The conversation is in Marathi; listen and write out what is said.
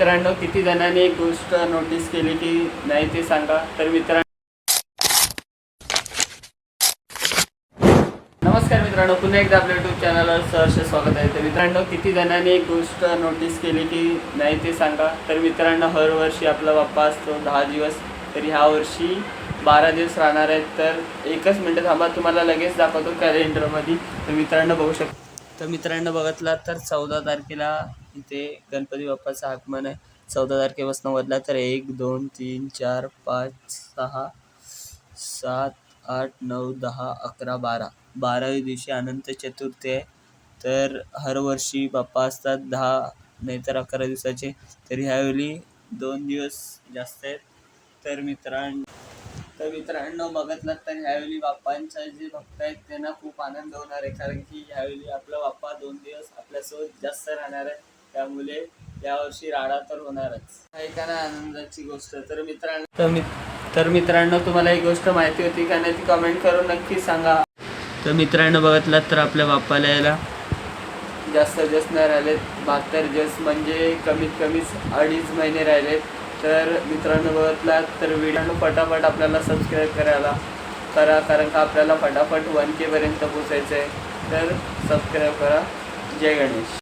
मित्रांनो, किती जणांनी एक गोष्ट नोटीस केली की नाही ते सांगा. तर नमस्कार मित्रांनो, पुन्हा एकदा आपल्या यूट्यूब चॅनलवर सहर्ष स्वागत आहे. तर मित्रांनो, किती जणांनी एक गोष्ट नोटीस केली की नाही ते सांगा. तर मित्रांनो, हर वर्षी आपला बाप्पा असतो 10 दिवस, तर ह्या वर्षी 12 दिवस राहणार आहेत. तर एकच मिनटं थांबा, तुम्हाला लगेच दाखवतो कॅलेंडरमध्ये. तर मित्रांनो बघू शकता. तर मित्रांनो बघितला तर 14 तारखेला इथे गणपती बाप्पाचं आगमन आहे. 14 तारखेपासून बदला तर 1 2 3 4 5 6 7 8 9 10 11 12 12व्या दिवशी अनंत चतुर्थी आहे. तर हर वर्षी बाप्पा असतात 10 नाहीतर 11 दिवसाचे. तर ह्यावेळी 2 दिवस जास्त आहेत. तर मित्रांनो बघितलं तर ह्यावेळी बाप्पांचा जे भक्त आहेत त्यांना खूप आनंद होणार आहे, कारण की ह्यावेळी आपला बाप्पा 2 दिवस आपल्यासोबत जास्त राहणार आहे. त्यामुळे यावर्षी राडा तर होणारच. आहे का ना आनंदाची गोष्ट. तर मित्रांनो तुम्हाला ही गोष्ट माहिती होती का नाही ती कमेंट करून नक्की सांगा. तर मित्रांनो बघितलात तर आपल्या बाप्पाला यायला जास्त दिवस नाही राहिलेत, 72 दिवस म्हणजे कमीत कमीच 2.5 महिने राहिलेत. तर मित्रांनो बघितलात तर व्हिडिओ फटाफट आपल्याला सबस्क्राईब करा, कारण का आपल्याला फटाफट 1K पर्यंत पोचायचं आहे. तर सबस्क्राईब करा. जय गणेश.